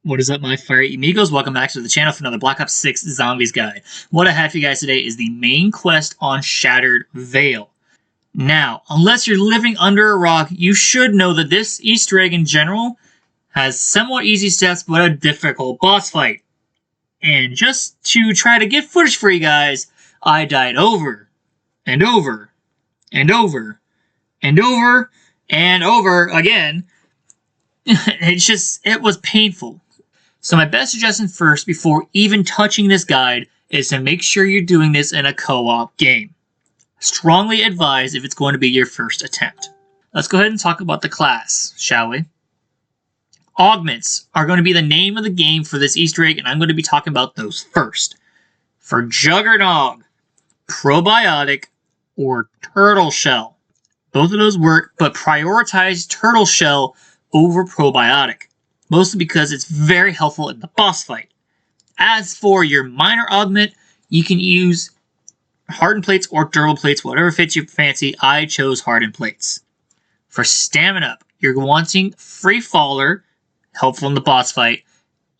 What is up, my fiery amigos? Welcome back to the channel for another Black Ops 6 Zombies guide. What I have for you guys today is the main quest on Shattered Veil. Now, unless you're living under a rock, you should know that this Easter egg in general has somewhat easy steps but a difficult boss fight. And just to try to get footage for you guys, I died over and over and over and over and over again. It was painful. So my best suggestion first, before even touching this guide, is to make sure you're doing this in a co-op game. Strongly advise if it's going to be your first attempt. Let's go ahead and talk about the class, shall we? Augments are going to be the name of the game for this Easter egg, and I'm going to be talking about those first. For Juggernog, Probiotic, or Turtle Shell. Both of those work, but prioritize Turtle Shell over Probiotic. Mostly because it's very helpful in the boss fight. As for your minor augment, you can use hardened plates or durable plates, whatever fits your fancy. I chose hardened plates. For stamina up, you're wanting Free Faller, helpful in the boss fight,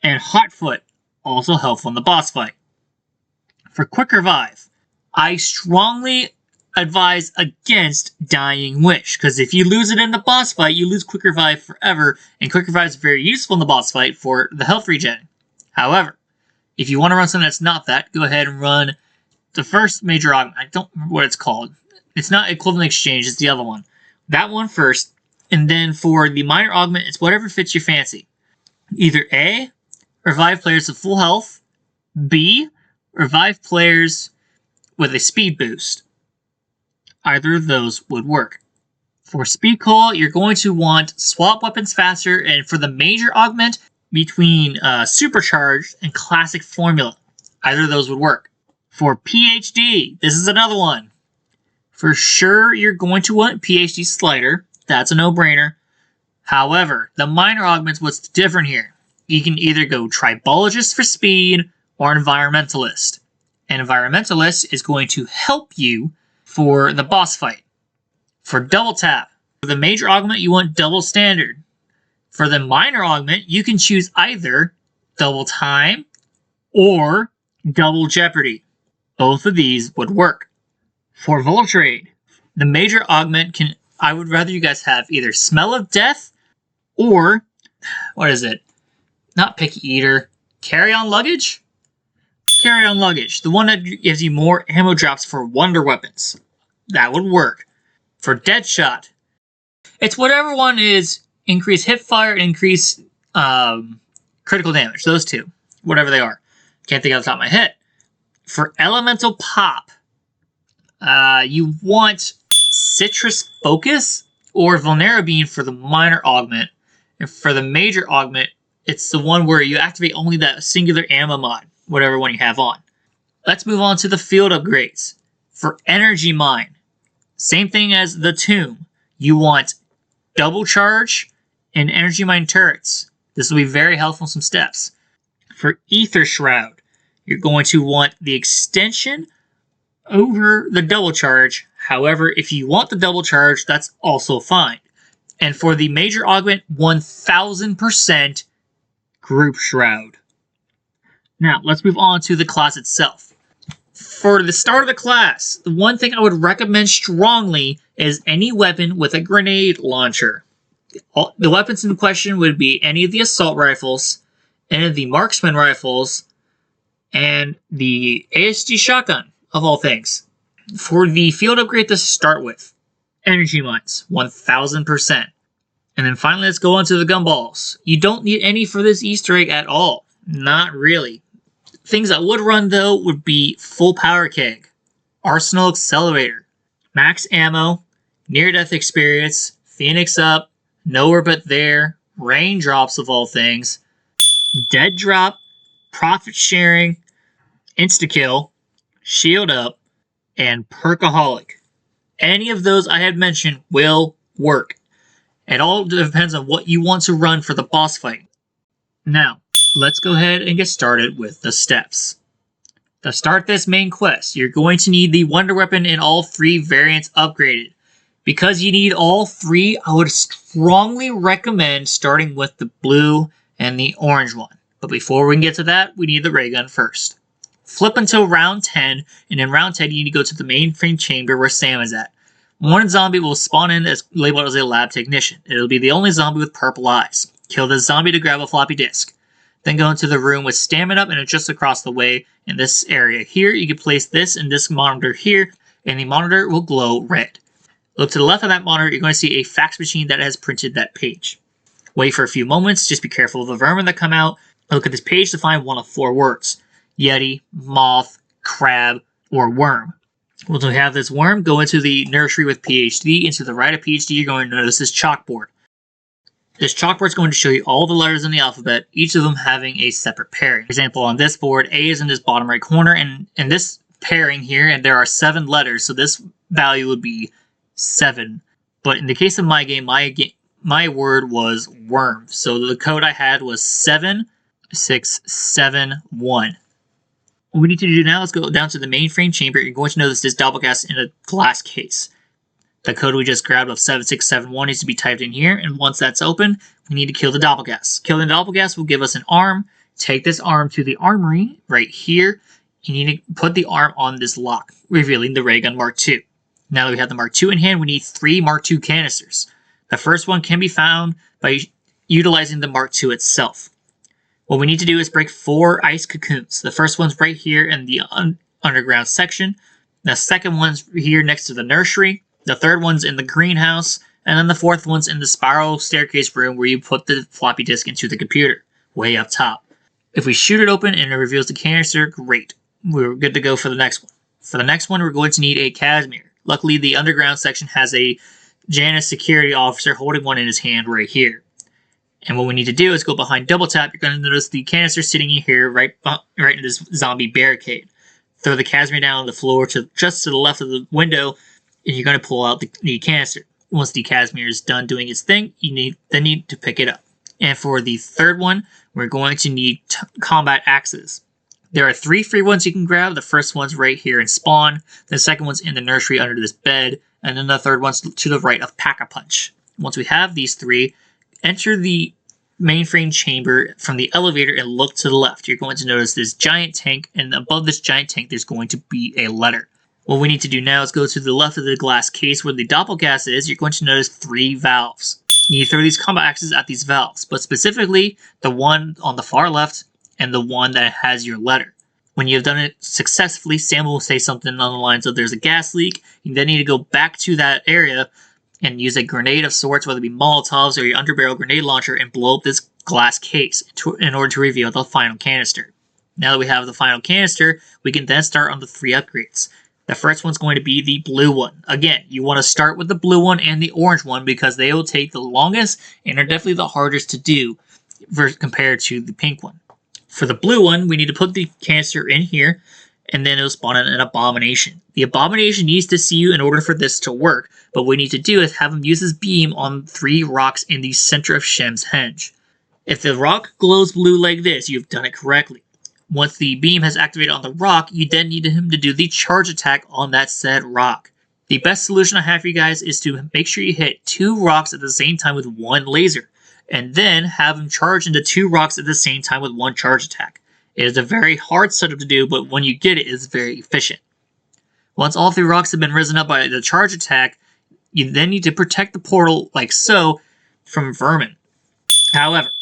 and Hotfoot, also helpful in the boss fight. For quick revive, I strongly advise against Dying Wish, because if you lose it in the boss fight, you lose Quick Revive forever, and Quick Revive is very useful in the boss fight for the health regen. However, if you want to run something that's not that, go ahead and run the first major augment. I don't remember what it's called. It's not Equivalent Exchange, it's the other one. That one first, and then for the minor augment, it's whatever fits your fancy. Either A, revive players to full health, B, revive players with a speed boost. Either of those would work. For Speed Call, you're going to want swap weapons faster, and for the major augment, between Supercharged and Classic Formula. Either of those would work. For PhD, this is another one. For sure, you're going to want PhD Slider. That's a no-brainer. However, the minor augments, what's different here? You can either go Tribologist for speed or Environmentalist. And Environmentalist is going to help you for the boss fight. For double tap, for the major augment, you want double standard. For the minor augment, you can choose either double time or double jeopardy. Both of these would work. For Voltrade, the major augment I would rather you guys have either Smell of Death or, what is it? Not Picky Eater. Carry on Luggage? Carry on Luggage, the one that gives you more ammo drops for wonder weapons. That would work. For Deadshot, it's whatever one is increase hip fire and increase critical damage. Those two, whatever they are. Can't think off the top of my head. For Elemental Pop, you want Citrus Focus or Vulnerability for the minor augment. And for the major augment, it's the one where you activate only that singular ammo mod, whatever one you have on. Let's move on to the field upgrades. For Energy Mine, same thing as the Tomb. You want Double Charge and Energy Mine turrets. This will be very helpful in some steps. For Ether Shroud, you're going to want the extension over the Double Charge. However, if you want the Double Charge, that's also fine. And for the major augment, 1000% Group Shroud. Now, let's move on to the class itself. For the start of the class, the one thing I would recommend strongly is any weapon with a grenade launcher. The weapons in question would be any of the assault rifles, any of the marksman rifles, and the ASG shotgun, of all things. For the field upgrade to start with, energy mines, 1000%. And then finally, let's go on to the gumballs. You don't need any for this Easter egg at all. Not really. Things that would run, though, would be Full Power Keg, Arsenal Accelerator, Max Ammo, Near-Death Experience, Phoenix Up, Nowhere But There, Raindrops of all things, Dead Drop, Profit Sharing, Insta-Kill, Shield Up, and Perkaholic. Any of those I had mentioned will work. It all depends on what you want to run for the boss fight. Now, let's go ahead and get started with the steps. To start this main quest, you're going to need the Wonder Weapon in all 3 variants upgraded. Because you need all 3, I would strongly recommend starting with the blue and the orange one. But before we can get to that, we need the ray gun first. Flip until round 10, and in round 10 you need to go to the mainframe chamber where Sam is at. One zombie will spawn in as labeled as a lab technician. It'll be the only zombie with purple eyes. Kill the zombie to grab a floppy disk. Then go into the room with stamina and just across the way in this area here. You can place this and this monitor here, and the monitor will glow red. Look to the left of that monitor, you're going to see a fax machine that has printed that page. Wait for a few moments, just be careful of the vermin that come out. Look at this page to find one of 4 words. Yeti, moth, crab, or worm. Once we have this worm, go into the nursery with PhD, and to the right of PhD you're going to notice this chalkboard. This chalkboard is going to show you all the letters in the alphabet, each of them having a separate pairing. For example, on this board, A is in this bottom right corner, and in this pairing here, and there are 7 letters, so this value would be 7. But in the case of my game, my word was worm. So the code I had was 7671. What we need to do now is go down to the mainframe chamber. You're going to notice this double gas in a glass case. The code we just grabbed of 7671 needs to be typed in here, and once that's open, we need to kill the doppelgas. Killing the doppelgas will give us an arm. Take this arm to the armory right here. You need to put the arm on this lock, revealing the ray gun Mark II. Now that we have the Mark II in hand, we need 3 Mark II canisters. The first one can be found by utilizing the Mark II itself. What we need to do is break 4 ice cocoons. The first one's right here in the underground section. The second one's here next to the nursery. The third one's in the greenhouse. And then the fourth one's in the spiral staircase room where you put the floppy disk into the computer, way up top. If we shoot it open and it reveals the canister, great. We're good to go for the next one. For the next one, we're going to need a Casimir. Luckily, the underground section has a Janus security officer holding one in his hand right here. And what we need to do is go behind double tap. You're going to notice the canister sitting in here right in this zombie barricade. Throw the Casimir down on the floor just to the left of the window, and you're going to pull out the canister. Once the Casimir is done doing its thing, you need to pick it up. And for the third one, we're going to need combat axes. There are 3 free ones you can grab. The first one's right here in spawn. The second one's in the nursery under this bed. And then the third one's to the right of Pack-a-Punch. Once we have these 3, enter the mainframe chamber from the elevator and look to the left. You're going to notice this giant tank, and above this giant tank there's going to be a letter. What we need to do now is go to the left of the glass case where the doppelgas is. You're going to notice 3 valves. You need to throw these combat axes at these valves, but specifically the one on the far left and the one that has your letter. When you have done it successfully, Sam will say something on the lines of there's a gas leak. You then need to go back to that area and use a grenade of sorts, whether it be Molotovs or your underbarrel grenade launcher, and blow up this glass case in order to reveal the final canister. Now that we have the final canister, we can then start on the 3 upgrades. The first one's going to be the blue one. Again, you want to start with the blue one and the orange one because they will take the longest and are definitely the hardest to do compared to the pink one. For the blue one, we need to put the canister in here, and then it'll spawn an abomination. The abomination needs to see you in order for this to work, but what we need to do is have him use his beam on 3 rocks in the center of Shem's henge. If the rock glows blue like this, you've done it correctly. Once the beam has activated on the rock, you then need him to do the charge attack on that said rock. The best solution I have for you guys is to make sure you hit 2 rocks at the same time with 1 laser, and then have him charge into 2 rocks at the same time with 1 charge attack. It is a very hard setup to do, but when you get it, it's very efficient. Once all 3 rocks have been risen up by the charge attack, you then need to protect the portal, like so, from vermin. However,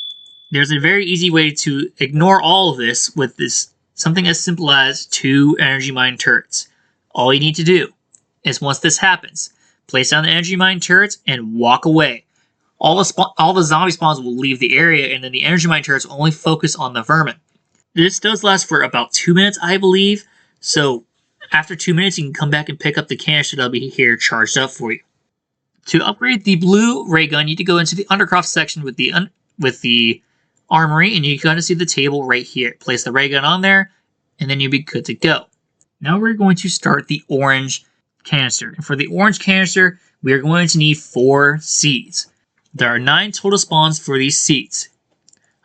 there's a very easy way to ignore all of this with something as simple as 2 energy mine turrets. All you need to do is, once this happens, place down the energy mine turrets and walk away. All the zombie spawns will leave the area, and then the energy mine turrets will only focus on the vermin. This does last for about 2 minutes, I believe, so after 2 minutes you can come back and pick up the canister that'll be here charged up for you. To upgrade the blue ray gun, you need to go into the undercroft section with the armory, and you're going to see the table right here. Place the ray gun on there, and then you'll be good to go. Now we're going to start the orange canister. And for the orange canister, we are going to need 4 seeds. There are 9 total spawns for these seeds.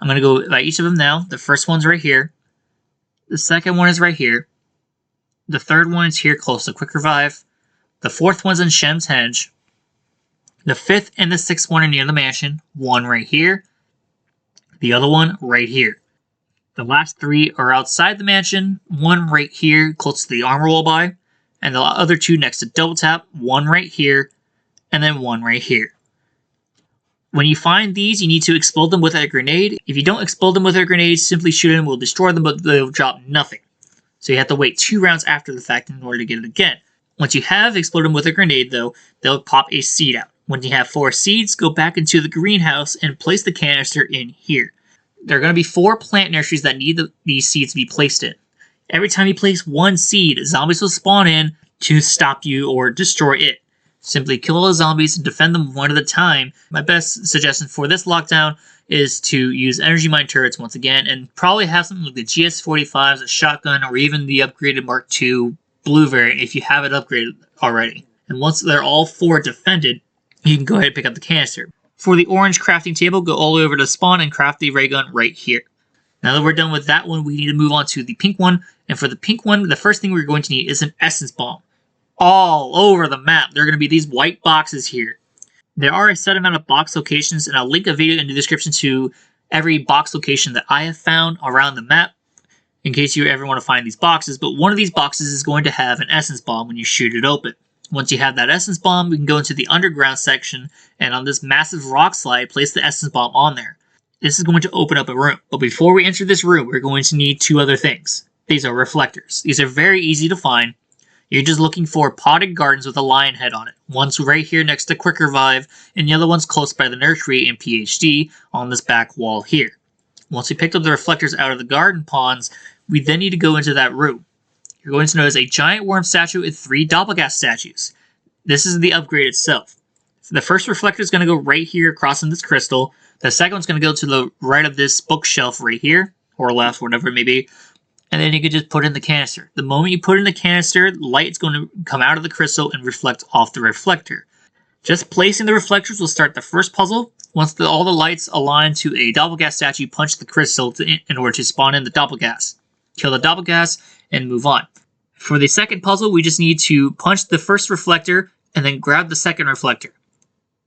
I'm going to go by each of them now. The first one's right here. The second one is right here. The third one is here close to Quick Revive. The fourth one's in Shem's henge. The 5th and the 6th one are near the mansion. 1 right here. The other one right here. The last 3 are outside the mansion, 1 right here close to the armor wall by, and the other 2 next to double tap, 1 right here, and then 1 right here. When you find these, you need to explode them with a grenade. If you don't explode them with a grenade, simply shoot them, will destroy them, but they'll drop nothing. So you have to wait 2 rounds after the fact in order to get it again. Once you have exploded them with a grenade, though, they'll pop a seed out. When you have 4 seeds, go back into the greenhouse and place the canister in here. There are going to be 4 plant nurseries that need these seeds to be placed in. Every time you place 1 seed, zombies will spawn in to stop you or destroy it. Simply kill all the zombies and defend them one at a time. My best suggestion for this lockdown is to use energy mine turrets once again, and probably have something like the GS-45s, a shotgun, or even the upgraded Mark II blue variant if you have it upgraded already. And once they're all 4 defended, you can go ahead and pick up the canister. For the orange crafting table, go all the way over to spawn and craft the ray gun right here. Now that we're done with that one, we need to move on to the pink one. And for the pink one, the first thing we're going to need is an essence bomb. All over the map, there are going to be these white boxes here. There are a set amount of box locations, and I'll link a video in the description to every box location that I have found around the map, in case you ever want to find these boxes. But one of these boxes is going to have an essence bomb when you shoot it open. Once you have that essence bomb, we can go into the underground section, and on this massive rock slide, place the essence bomb on there. This is going to open up a room. But before we enter this room, we're going to need 2 other things. These are reflectors. These are very easy to find. You're just looking for potted gardens with a lion head on it. One's right here next to Quick Revive, and the other one's close by the nursery in PhD on this back wall here. Once we picked up the reflectors out of the garden ponds, we then need to go into that room. You're going to notice a giant worm statue and 3 doppelgast statues. This is the upgrade itself. The first reflector is going to go right here across in this crystal. The second one's going to go to the right of this bookshelf right here, or left, whatever it may be. And then you can just put in the canister. The moment you put in the canister, light is going to come out of the crystal and reflect off the reflector. Just placing the reflectors will start the first puzzle. Once all the lights align to a doppelgast statue, punch the crystal in order to spawn in the doppelgast. Kill the doppelgast and move on. For the second puzzle, we just need to punch the first reflector and then grab the second reflector.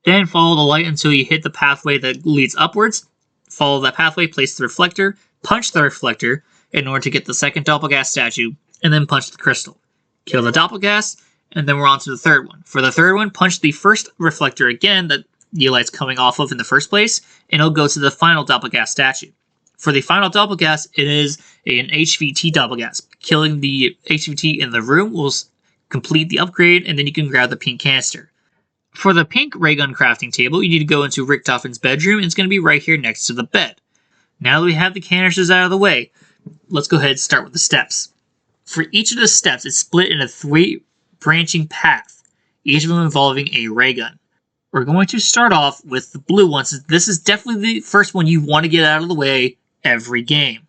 Then follow the light until you hit the pathway that leads upwards. Follow that pathway, place the reflector, punch the reflector in order to get the second doppelgast statue, and then punch the crystal. Kill the doppelgast, and then we're on to the third one. For the third one, punch the first reflector again that the light's coming off of in the first place, and it'll go to the final doppelgast statue. For the final doppelgast, it is an HVT doppelgast. Killing the HVT in the room will complete the upgrade, and then you can grab the pink canister. For the pink ray gun crafting table, you need to go into Richtofen's bedroom, and it's going to be right here next to the bed. Now that we have the canisters out of the way, let's go ahead and start with the steps. For each of the steps, it's split into 3 branching paths, each of them involving a ray gun. We're going to start off with the blue one, since this is definitely the first one you want to get out of the way every game.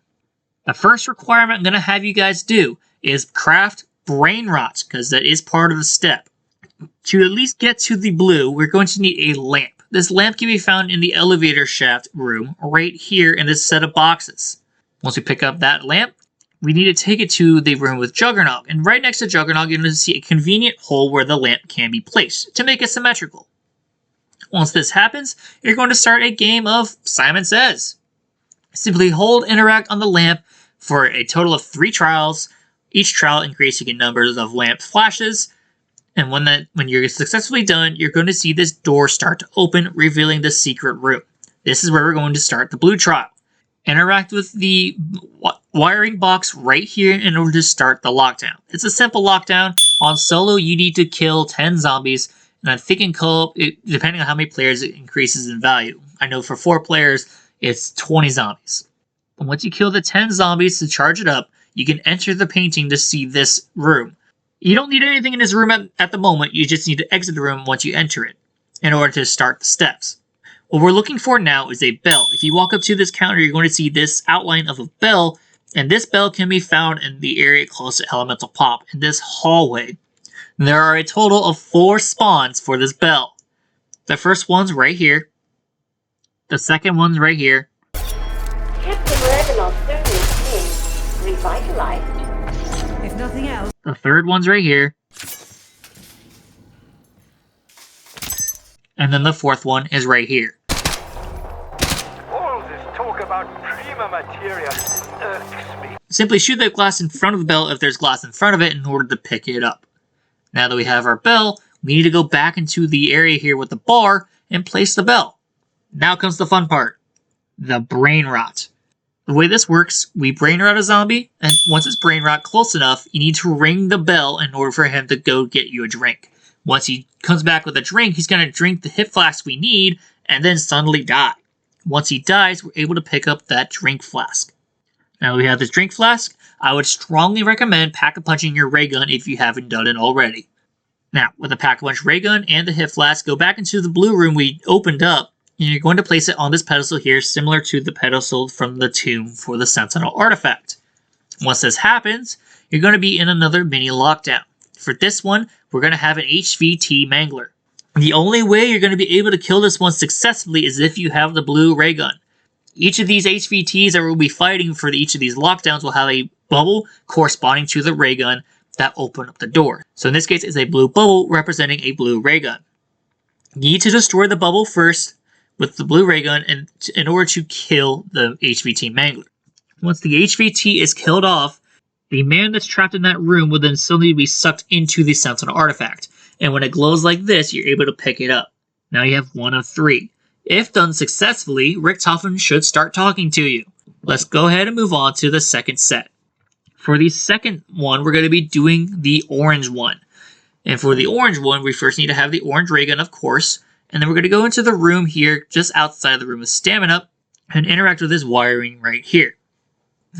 The first requirement I'm going to have you guys do is craft brain rot, because that is part of the step. To at least get to the blue, we're going to need a lamp. This lamp can be found in the elevator shaft room, right here in this set of boxes. Once we pick up that lamp, we need to take it to the room with Juggernog. And right next to Juggernog, you're going to see a convenient hole where the lamp can be placed to make it symmetrical. Once this happens, you're going to start a game of Simon Says. Simply hold interact on the lamp for a total of 3 trials, each trial increasing in numbers of lamp flashes. And when you're successfully done, you're going to see this door start to open, revealing the secret room. This is where we're going to start the blue trial. Interact with the wiring box right here in order to start the lockdown. It's a simple lockdown. On solo, you need to kill 10 zombies, and I think in co-op, depending on how many players, it increases in value. I know for 4 players, it's 20 zombies. And once you kill the 10 zombies to charge it up, you can enter the painting to see this room. You don't need anything in this room at the moment, you just need to exit the room once you enter it, in order to start the steps. What we're looking for now is a bell. If you walk up to this counter, you're going to see this outline of a bell, and this bell can be found in the area close to Elemental Pop, in this hallway. And there are a total of 4 spawns for this bell. The first one's right here. The second one's right here. Captain Reginald's surface is revitalized. If nothing else. The third one's right here. And then the fourth one is right here. All this talk about Simply shoot the glass in front of the bell if there's glass in front of it in order to pick it up. Now that we have our bell, we need to go back into the area here with the bar and place the bell. Now comes the fun part, the brain rot. The way this works, we brain rot a zombie, and once it's brain rot close enough, you need to ring the bell in order for him to go get you a drink. Once he comes back with a drink, he's going to drink the hip flask we need and then suddenly die. Once he dies, we're able to pick up that drink flask. Now we have this drink flask. I would strongly recommend pack-a-punching your ray gun if you haven't done it already. Now, with the pack-a-punch ray gun and the hip flask, go back into the blue room we opened up, and you're going to place it on this pedestal here, similar to the pedestal from the tomb for the Sentinel artifact. Once this happens, you're going to be in another mini lockdown. For this one, we're going to have an HVT Mangler. The only way you're going to be able to kill this one successfully is if you have the blue ray gun. Each of these HVTs that we'll be fighting for each of these lockdowns will have a bubble corresponding to the ray gun that open up the door. So in this case, it's a blue bubble representing a blue ray gun. You need to destroy the bubble first with the blue ray gun in order to kill the HVT Mangler. Once the HVT is killed off, the man that's trapped in that room will then suddenly be sucked into the Sentinel artifact. And when it glows like this, you're able to pick it up. Now you have 1 of 3. If done successfully, Richtofen should start talking to you. Let's go ahead and move on to the second set. For the second one, we're going to be doing the orange one. And for the orange one, we first need to have the orange ray gun, of course. And then we're going to go into the room here, just outside the room with stamina, and interact with this wiring right here.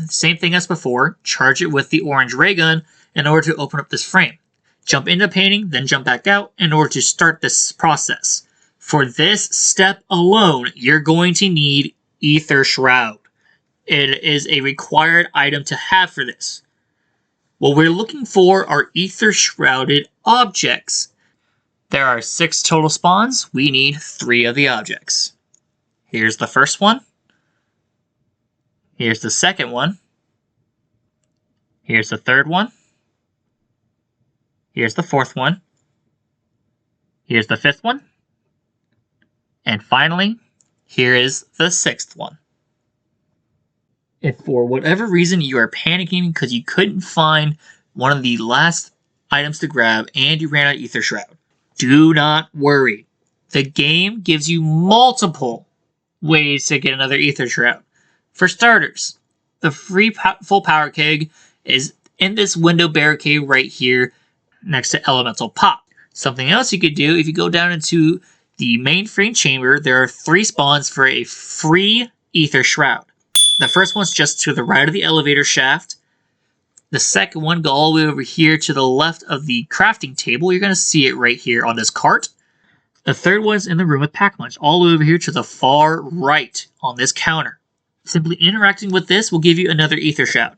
Same thing as before, charge it with the orange ray gun in order to open up this frame. Jump into painting, then jump back out in order to start this process. For this step alone, you're going to need Ether Shroud. It is a required item to have for this. What we're looking for are Ether Shrouded objects. There are 6 total spawns. We need 3 of the objects. Here's the first one. Here's the second one. Here's the third one. Here's the fourth one. Here's the fifth one. And finally, here is the 6th one. If for whatever reason you are panicking because you couldn't find one of the last items to grab and you ran out of Ether Shroud, do not worry. The game gives you multiple ways to get another Ether Shroud. For starters, the free full power keg is in this window barricade right here next to Elemental Pop. Something else you could do, if you go down into the mainframe chamber, there are 3 spawns for a free Ether Shroud. The first one's just to the right of the elevator shaft. The second one, go all the way over here to the left of the crafting table. You're going to see it right here on this cart. The third one's in the room with Pack-a-Punch, all the way over here to the far right on this counter. Simply interacting with this will give you another Ether Shroud.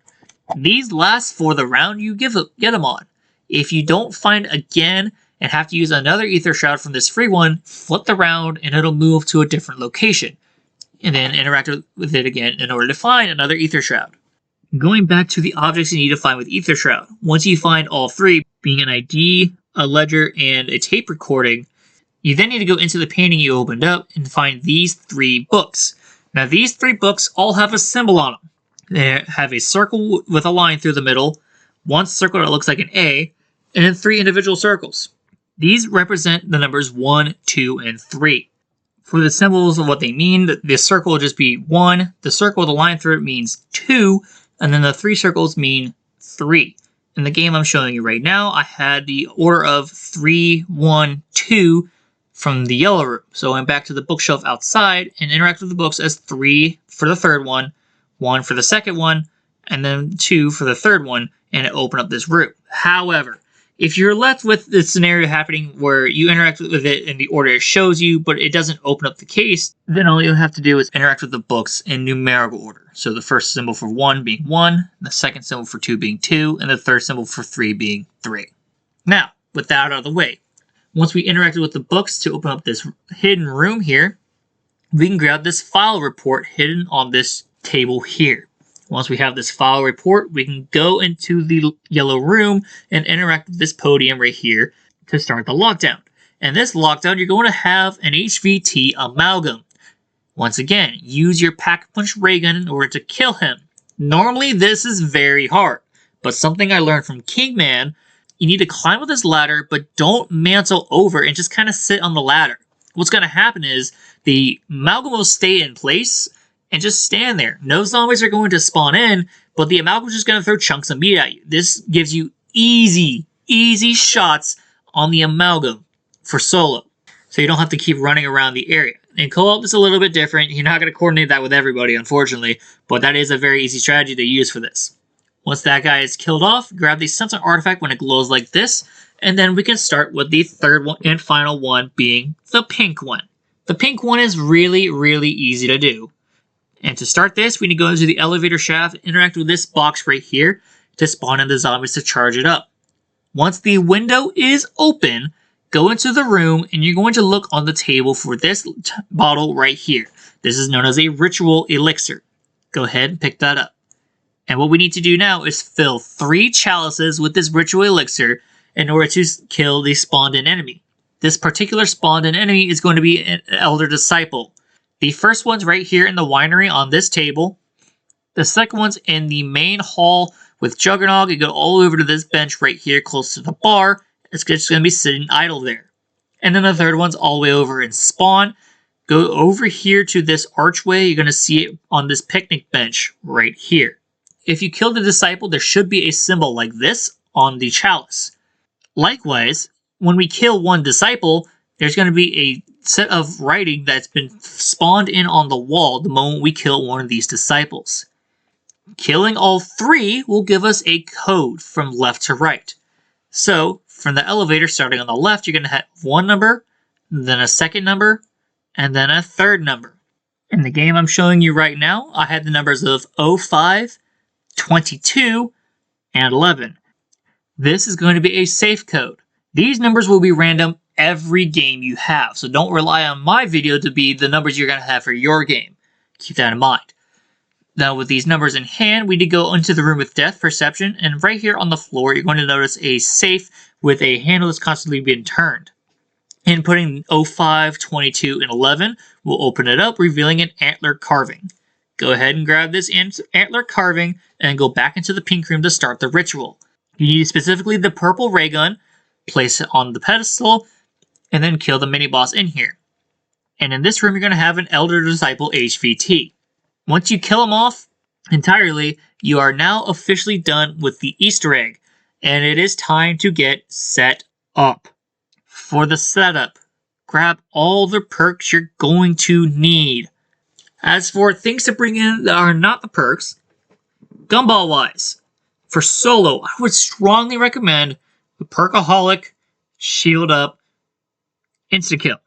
These last for the round you get them on. If you don't find again and have to use another Ether Shroud from this free one, flip the round and it'll move to a different location. And then interact with it again in order to find another Ether Shroud. Going back to the objects you need to find with Ether Shroud. Once you find all 3, being an ID, a ledger, and a tape recording, you then need to go into the painting you opened up and find these 3 books. Now these 3 books all have a symbol on them. They have a circle with a line through the middle, 1 circle that looks like an A, and then 3 individual circles. These represent the numbers 1, 2, and 3. For the symbols of what they mean, the circle will just be 1, the circle with a line through it means 2, and then the 3 circles mean 3. In the game I'm showing you right now, I had the order of 3, 1, 2 from the yellow room. So I went back to the bookshelf outside and interacted with the books as 3 for the third one, 1 for the second one, and then 2 for the third one, and it opened up this room. However, if you're left with this scenario happening where you interact with it in the order it shows you, but it doesn't open up the case, then all you'll have to do is interact with the books in numerical order. So the first symbol for 1 being 1, the second symbol for 2 being 2, and the third symbol for 3 being 3. Now, with that out of the way, once we interacted with the books to open up this hidden room here, we can grab this file report hidden on this table here. Once we have this file report, we can go into the yellow room and interact with this podium right here to start the lockdown. And this lockdown, you're going to have an HVT amalgam. Once again, use your Pack-a-Punch ray gun in order to kill him. Normally this is very hard, but something I learned from Kingman, you need to climb up this ladder, but don't mantle over and just kind of sit on the ladder. What's going to happen is the amalgam will stay in place and just stand there. No zombies are going to spawn in, but the amalgam is just going to throw chunks of meat at you. This gives you easy shots on the amalgam for solo, so you don't have to keep running around the area. In co-op, it's a little bit different. You're not going to coordinate that with everybody, unfortunately, but that is a very easy strategy to use for this. Once that guy is killed off, grab the sense artifact when it glows like this, and then we can start with the third one and final one, being the pink one. The pink one is really easy to do. And to start this, we need to go into the elevator shaft, interact with this box right here to spawn in the zombies to charge it up. Once the window is open, go into the room and you're going to look on the table for this bottle right here. This is known as a ritual elixir. Go ahead and pick that up. And what we need to do now is fill 3 chalices with this ritual elixir in order to kill the spawned-in enemy. This particular spawned-in enemy is going to be an Elder Disciple. The first one's right here in the winery on this table. The second one's in the main hall with Juggernog. You go all over to this bench right here close to the bar. It's just going to be sitting idle there. And then the third one's all the way over in Spawn. Go over here to this archway. You're going to see it on this picnic bench right here. If you kill the disciple, there should be a symbol like this on the chalice. Likewise, when we kill one disciple, there's going to be a set of writing that's been spawned in on the wall the moment we kill one of these disciples. Killing all 3 will give us a code from left to right. So, from the elevator starting on the left, you're going to have 1 number, then a second number, and then a third number. In the game I'm showing you right now, I have the numbers of 05, 22, and 11. This is going to be a safe code. These numbers will be random every game you have, so don't rely on my video to be the numbers you're going to have for your game. Keep that in mind. Now with these numbers in hand, we need to go into the room with death perception, and right here on the floor you're going to notice a safe with a handle that's constantly being turned. Inputting 05, 22, and 11 will open it up, revealing an antler carving. Go ahead and grab this antler carving and go back into the pink room to start the ritual. You need specifically the purple ray gun, place it on the pedestal, and then kill the mini-boss in here. And in this room, you're going to have an Elder Disciple HVT. Once you kill him off entirely, you are now officially done with the Easter egg, and it is time to get set up. For the setup, grab all the perks you're going to need. As for things to bring in that are not the perks, gumball-wise, for solo, I would strongly recommend the Perkaholic, Shield Up, Insta-Kill.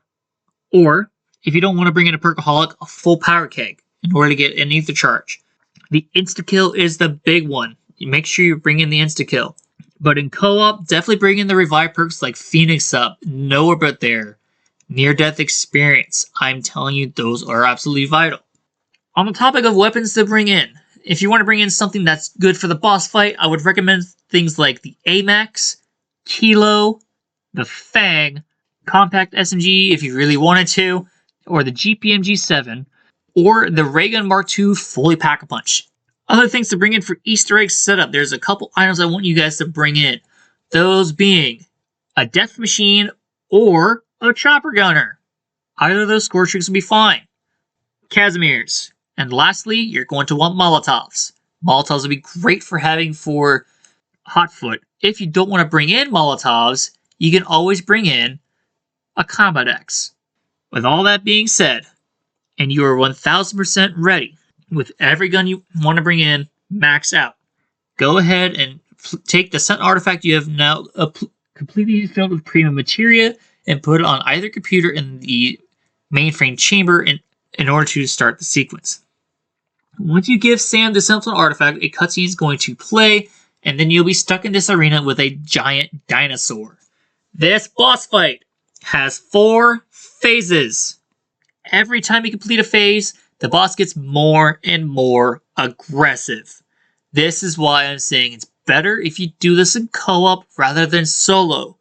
Or, if you don't want to bring in a Perkaholic, a full Power Keg in order to get an Ether Charge. The Insta-Kill is the big one. Make sure you bring in the Insta-Kill. But in co-op, definitely bring in the revive perks like Phoenix Up, Nowhere But There, Near-Death Experience. I'm telling you, those are absolutely vital. On the topic of weapons to bring in, if you want to bring in something that's good for the boss fight, I would recommend things like the AMAX, Kilo, the Fang, Compact SMG if you really wanted to, or the GPM-G7, or the Raygun Mark II Fully Pack-a-Punch. Other things to bring in for Easter egg setup, there's a couple items I want you guys to bring in. Those being a Death Machine or a Chopper Gunner. Either of those score streaks will be fine. Casimirs. And lastly, you're going to want Molotovs. Molotovs would be great for having for Hotfoot. If you don't want to bring in Molotovs, you can always bring in a Combat Axe. With all that being said, and you are 1000% ready with every gun you want to bring in, max out. Go ahead and take the Scent Artifact you have now completely filled with premium materia and put it on either computer in the mainframe chamber in order to start the sequence. Once you give Sam the Sentinel Artifact, a cutscene is going to play, and then you'll be stuck in this arena with a giant dinosaur. This boss fight has 4 phases. Every time you complete a phase, the boss gets more and more aggressive. This is why I'm saying it's better if you do this in co-op rather than solo.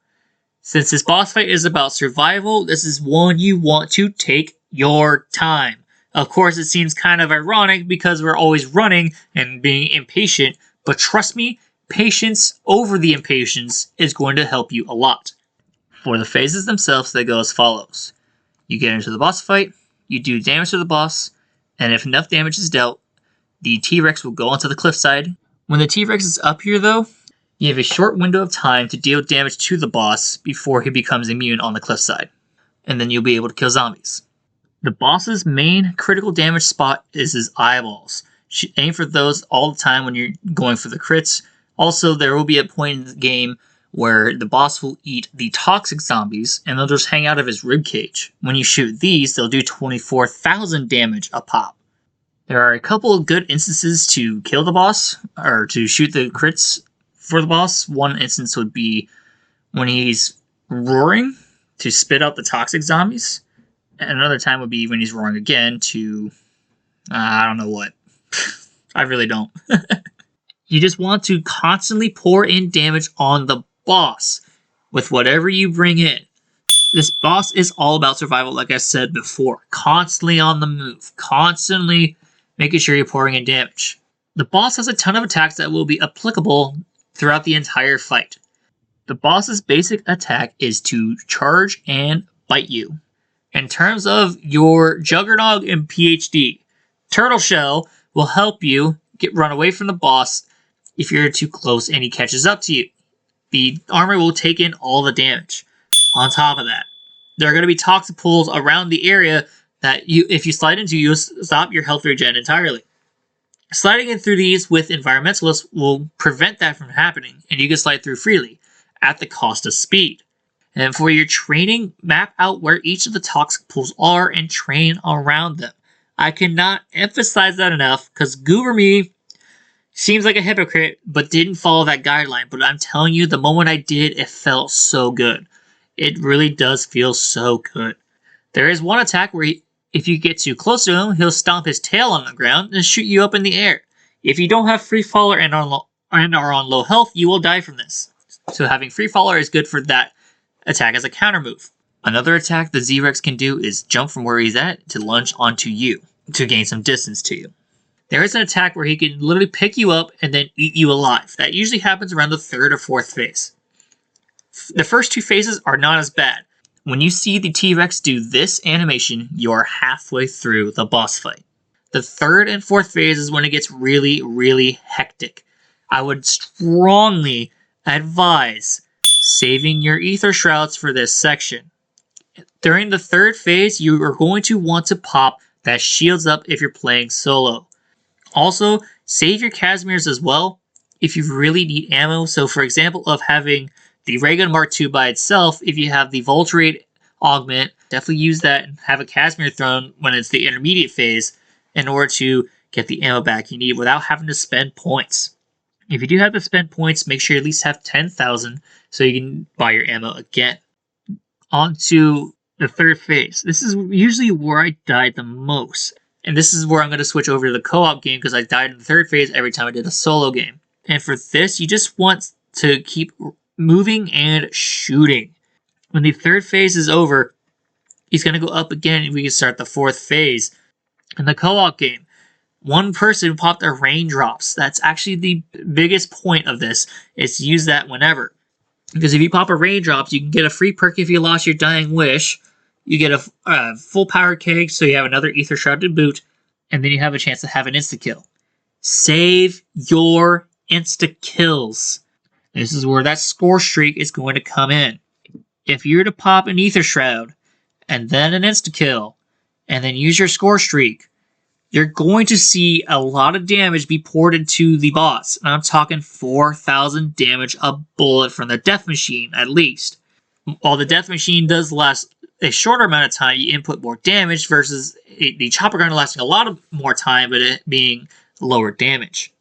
Since this boss fight is about survival, this is one you want to take your time. Of course, it seems kind of ironic because we're always running and being impatient, but trust me, patience over the impatience is going to help you a lot. For the phases themselves, they go as follows. You get into the boss fight, you do damage to the boss, and if enough damage is dealt, the T-Rex will go onto the cliffside. When the T-Rex is up here though, you have a short window of time to deal damage to the boss before he becomes immune on the cliffside. And then you'll be able to kill zombies. The boss's main critical damage spot is his eyeballs. Aim for those all the time when you're going for the crits. Also, there will be a point in the game where the boss will eat the toxic zombies and they'll just hang out of his ribcage. When you shoot these, they'll do 24,000 damage a pop. There are a couple of good instances to kill the boss, or to shoot the crits for the boss. One instance would be when he's roaring to spit out the toxic zombies. And another time would be when he's roaring again to... I don't know what. I really don't. You just want to constantly pour in damage on the boss with whatever you bring in. This boss is all about survival, like I said before. Constantly on the move. Constantly making sure you're pouring in damage. The boss has a ton of attacks that will be applicable throughout the entire fight. The boss's basic attack is to charge and bite you. In terms of your Juggernog and PhD, Turtle Shell will help you run away from the boss if you're too close and he catches up to you. The armor will take in all the damage. On top of that, there are going to be toxic pools around the area that if you slide into, you'll stop your health regen entirely. Sliding in through these with environmentalists will prevent that from happening, and you can slide through freely at the cost of speed. And for your training, map out where each of the toxic pools are and train around them. I cannot emphasize that enough because Goober Me seems like a hypocrite but didn't follow that guideline. But I'm telling you, the moment I did, it felt so good. It really does feel so good. There is one attack where if you get too close to him, he'll stomp his tail on the ground and shoot you up in the air. If you don't have Free Faller and are on low health, you will die from this. So having Free Faller is good for that attack as a counter move. Another attack the Z-Rex can do is jump from where he's at to lunge onto you to gain some distance to you. There is an attack where he can literally pick you up and then eat you alive. That usually happens around the 3rd or 4th phase. The first 2 phases are not as bad. When you see the T-Rex do this animation, you are halfway through the boss fight. The 3rd and 4th phase is when it gets really, really hectic. I would strongly advise saving your ether shrouds for this section. During the 3rd phase, you are going to want to pop that shields up if you're playing solo. Also, save your Casimirs as well if you really need ammo. So for example, of having the Ray Gun Mark II by itself, if you have the Voltrate augment, definitely use that and have a Casimir thrown when it's the intermediate phase in order to get the ammo back you need without having to spend points. If you do have to spend points, make sure you at least have 10,000 so you can buy your ammo again. On to the 3rd phase. This is usually where I died the most. And this is where I'm going to switch over to the co-op game because I died in the 3rd phase every time I did a solo game. And for this, you just want to keep moving and shooting. When the 3rd phase is over, he's going to go up again and we can start the 4th phase. In the co-op game, one person popped their raindrops. That's actually the biggest point of this, is to use that whenever. Because if you pop a raindrops, you can get a free perk if you lost your dying wish. You get a full power keg, so you have another ether shroud to boot, and then you have a chance to have an insta-kill. Save your insta-kills. This is where that score streak is going to come in. If you're to pop an ether shroud, and then an insta-kill, and then use your score streak, you're going to see a lot of damage be poured into the boss. And I'm talking 4,000 damage a bullet from the death machine, at least. While the death machine does last a shorter amount of time, you input more damage versus the chopper gun lasting a lot of more time, but it being lower damage.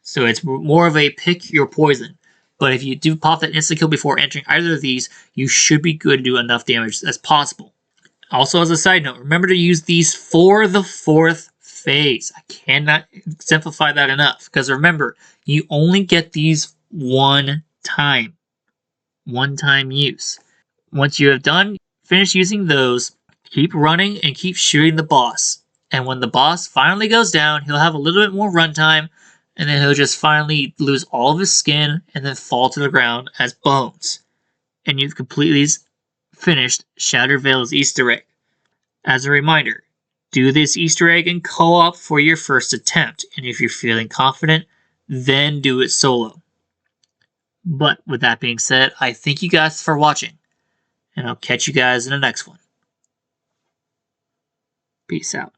So it's more of a pick your poison. But if you do pop that insta-kill before entering either of these, you should be good to do enough damage as possible. Also, as a side note, remember to use these for the 4th phase. I cannot simplify that enough. Because remember, you only get these one time. One-time use. Once you have finish using those, keep running and keep shooting the boss. And when the boss finally goes down, he'll have a little bit more runtime, and then he'll just finally lose all of his skin and then fall to the ground as bones. And you've completely finished Shattered Vale's Easter egg. As a reminder, do this Easter egg in co-op for your first attempt, and if you're feeling confident, then do it solo. But with that being said, I thank you guys for watching, and I'll catch you guys in the next one. Peace out.